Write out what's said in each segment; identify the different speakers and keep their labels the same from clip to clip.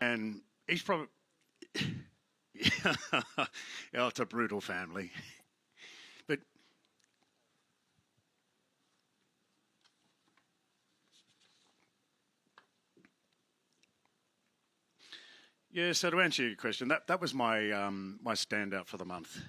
Speaker 1: And he's probably... oh, it's a brutal family. But... Yeah, so to answer your question, that was my my standout for the month.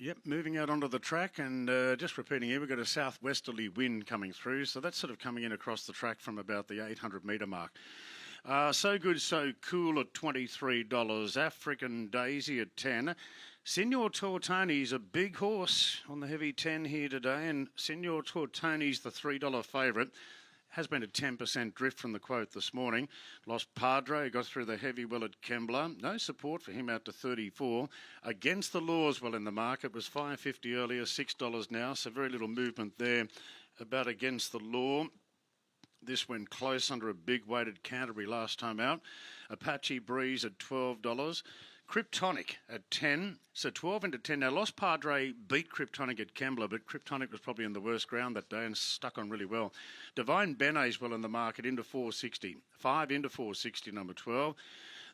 Speaker 1: Yep, moving out onto the track and just repeating here, we've got a southwesterly wind coming through, so that's sort of coming in across the track from about the 800 metre mark. So Good, So Cool at $23, African Daisy at 10. Signor Tortoni's a big horse on the heavy 10 here today, and Signor Tortoni's the $3 favourite. Has been a 10% drift from the quote this morning. Lost Padre, got through the heavy well at Kembla. No support for him out to 34. Against the Laws well in the market was $5.50 earlier, $6 now, so very little movement there about Against the Law. This went close under a big weighted Canterbury last time out. Apache Breeze at $12. Kryptonic at 10, so 12 into 10. Now, Lost Padre beat Kryptonic at Kembla, but Kryptonic was probably in the worst ground that day and stuck on really well. Divine Benet's well in the market, into 460. 5 into 460, number 12.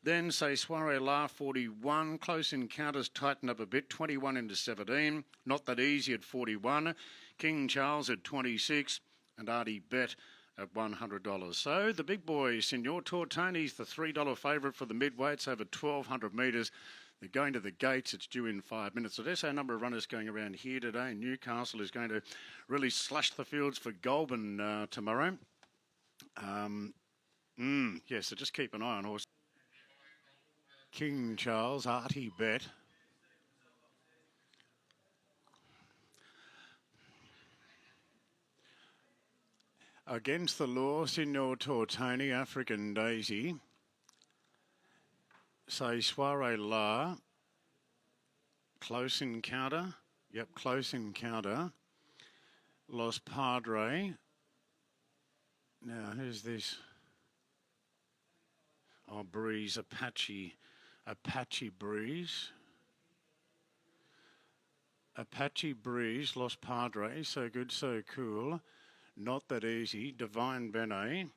Speaker 1: Then, say, Soiree La, 41. Close Encounters tighten up a bit, 21 into 17. Not That Easy at 41. King Charles at 26. And Artie Bet at $100. So the big boy, Signor Tortoni's the $3 favourite for the midweights over 1,200 metres. They're going to the gates. It's due in 5 minutes. So there's a number of runners going around here today. Newcastle is going to really slash the fields for Goulburn tomorrow. Yes, so just keep an eye on horse. King Charles, Artie Bet. Against the Law, Signor Tortoni, African Daisy. Say Soiree La. Close Encounter. Yep, Close Encounter. Lost Padre. Now, who's this? Oh, Breeze, Apache Breeze. Apache Breeze, Lost Padre, So Good, So Cool. Not That Easy, Divine Benet,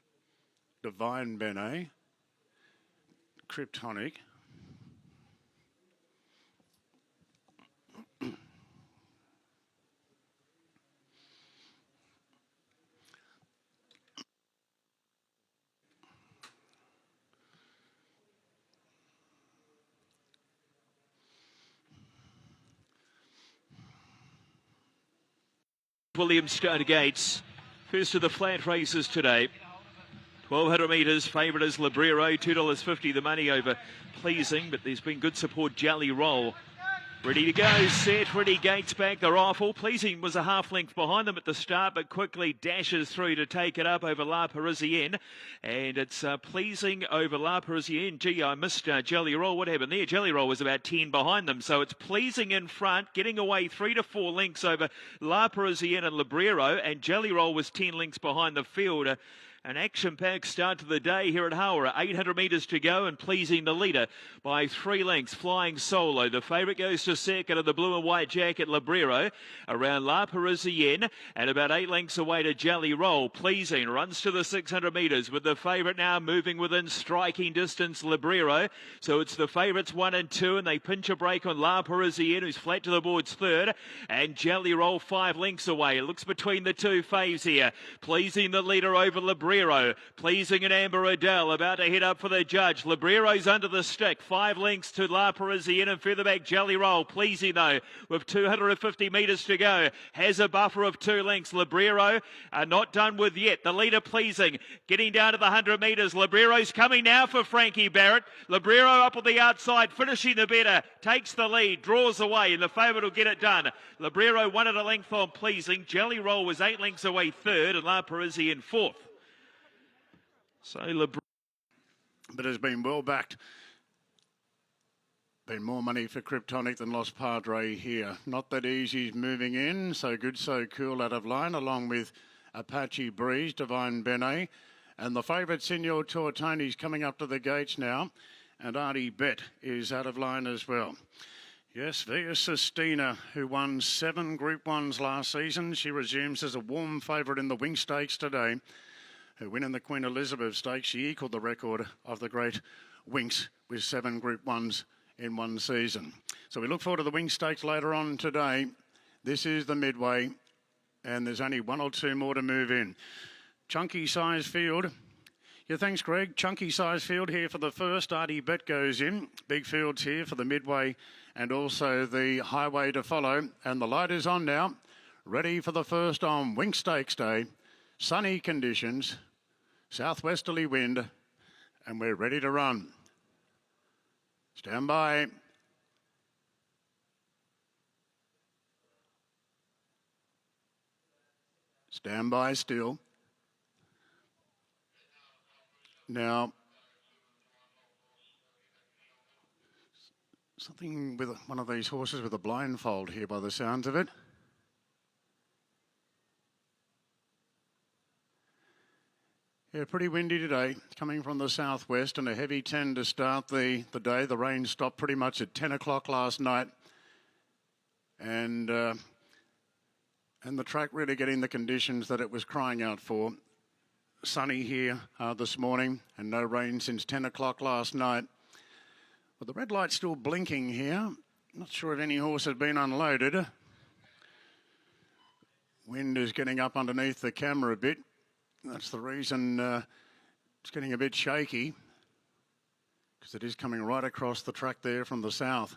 Speaker 1: Kryptonic.
Speaker 2: Williamstown Gates. First of the flat races today. 1,200 metres, favourite is Librero, $2.50 the money over Pleasing, but there's been good support, Jelly Roll. Ready to go, set, ready, Gates back, the rifle. Pleasing was a half length behind them at the start, but quickly dashes through to take it up over La Parisienne. And it's Pleasing over La Parisienne. Gee, I missed Jelly Roll. What happened there? Jelly Roll was about 10 behind them. So it's Pleasing in front, getting away 3 to 4 lengths over La Parisienne and Librero. And Jelly Roll was 10 lengths behind the field. An action-packed start to the day here at Hawera. 800 metres to go and Pleasing the leader by 3 lengths. Flying Solo. The favourite goes to second of the blue and white jacket Librero around La Parisienne and about 8 lengths away to Jelly Roll. Pleasing runs to the 600 metres with the favourite now moving within striking distance Librero. So it's the favourites 1 and 2 and they pinch a break on La Parisienne who's flat to the boards third and Jelly Roll 5 lengths away. It looks between the two faves here. Pleasing the leader over Librero. Pleasing and Amber Adele about to head up for the judge. Librero's under the stick. 5 lengths to La Parisienne and further back Jelly Roll. Pleasing though with 250 metres to go. Has a buffer of 2 lengths. Librero not done with yet. The leader Pleasing getting down to the 100 metres. Librero's coming now for Frankie Barrett. Librero up on the outside finishing the better. Takes the lead. Draws away and the favourite will get it done. Librero 1 at a length on Pleasing. Jelly Roll was 8 lengths away third and La Parisienne fourth. So
Speaker 1: But has been well backed. Been more money for Kryptonic than Lost Padre here. Not That Easy's moving in. So Good, So Cool out of line, along with Apache Breeze, Divine Benet. And the favourite, Signor Tortoni's coming up to the gates now. And Artie Bet is out of line as well. Yes, Via Sistina, who won 7 Group 1s last season. She resumes as a warm favourite in the Wing Stakes today. Her win in the Queen Elizabeth Stakes, she equalled the record of the great Winx with 7 Group 1s in one season. So we look forward to the Winx Stakes later on today. This is the midway, and there's only 1 or 2 more to move in. Chunky size field. Yeah, thanks, Greg. Chunky size field here for the first. Artie Bet goes in. Big fields here for the midway and also the highway to follow. And the light is on now. Ready for the first on Winx Stakes Day. Sunny conditions, southwesterly wind, and we're ready to run. Stand by. Stand by still. Now, something with one of these horses with a blindfold here by the sounds of it. Yeah, pretty windy today, coming from the southwest, and a heavy 10 to start the day. The rain stopped pretty much at 10 o'clock last night. And the track really getting the conditions that it was crying out for. Sunny here this morning, and no rain since 10 o'clock last night. But the red light's still blinking here. Not sure if any horse has been unloaded. Wind is getting up underneath the camera a bit. That's the reason it's getting a bit shaky, because it is coming right across the track there from the south.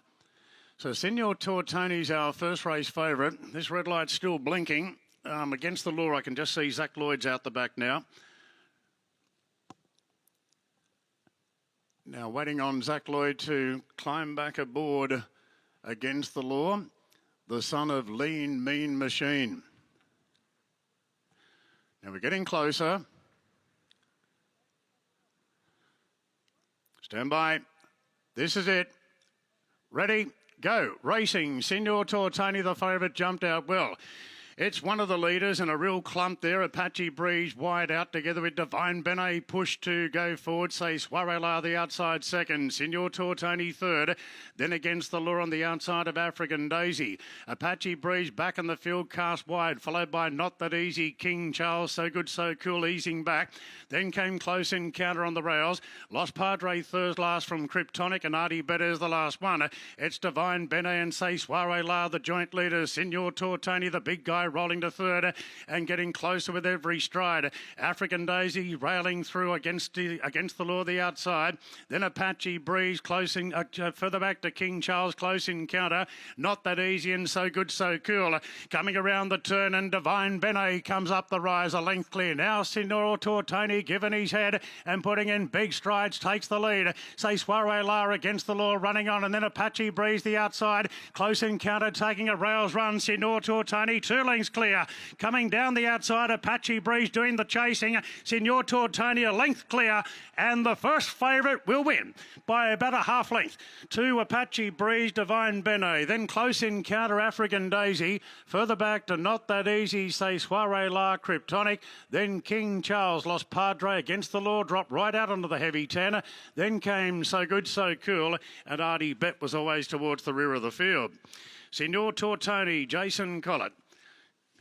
Speaker 1: So Senor Tortoni's our first race favourite. This red light's still blinking. Against the law, I can just see Zach Lloyd's out the back now. Now waiting on Zach Lloyd to climb back aboard Against the Law, the son of Lean Mean Machine. Now we're getting closer. Stand by. This is it. Ready, go. Racing. Senor Tortoni, the favourite, jumped out well. It's one of the leaders and a real clump there. Apache Breeze wide out together with Divine Benet push to go forward. Say Swarela the outside second. Senor Tortoni third. Then Against the Law on the outside of African Daisy. Apache Breeze back in the field cast wide, followed by Not That Easy, King Charles, So Good So Cool easing back. Then came Close Encounter on the rails. Lost Padre third last from Kryptonic, and Artie Bet is the last one. It's Divine Benet and Say Swarela the joint leaders. Senor Tortoni, the big guy, rolling to third and getting closer with every stride. African Daisy railing through Against the Law the outside. Then Apache Breeze closing further back to King Charles, Close Encounter. Not That Easy and So Good So Cool. Coming around the turn, and Divine Benet comes up the rise, a length clear. Now Senor Tortoni giving his head and putting in big strides, takes the lead. Say Swarela Against the Law running on, and then Apache Breeze the outside. Close Encounter taking a rails run. Senor Tortoni 2 lengths clear. Coming down the outside, Apache Breeze doing the chasing. Senor Tortoni a length clear, and the first favourite will win by about a half length. To Apache Breeze, Divine Benet. Then Close Encounter, African Daisy. Further back to Not That Easy, Say Swarela, Kryptonic. Then King Charles, Lost Padre, Against the Law, dropped right out onto the heavy 10. Then came So Good So Cool, and Artie Bet was always towards the rear of the field. Senor Tortoni, Jason Collett.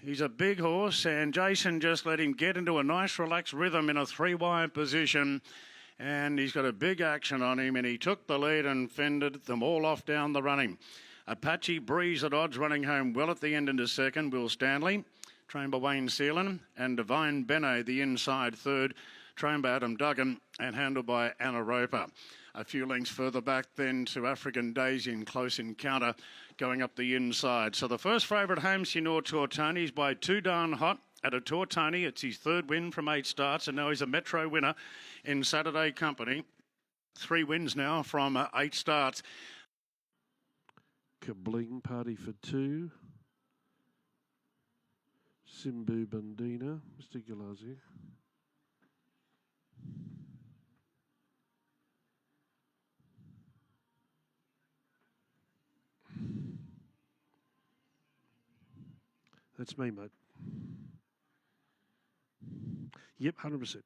Speaker 1: He's a big horse, and Jason just let him get into a nice relaxed rhythm in a 3-wide position, and he's got a big action on him, and he took the lead and fended them all off down the running. Apache Breeze at odds, running home well at the end into second. Will Stanley, trained by Wayne Seelan, and Divine Benet the inside third, trained by Adam Duggan and handled by Anna Roper. A few lengths further back then to African Daisy in Close Encounter going up the inside. So the first favourite home, Senor Tortoni, is by Too Darn Hot at a Tortoni. It's his third win from 8 starts, and now he's a Metro winner in Saturday Company. 3 wins now from 8 starts.
Speaker 3: Kabling Party for 2. Simbu Bandina, Mr. Galazi. That's me, mate. Yep, 100%.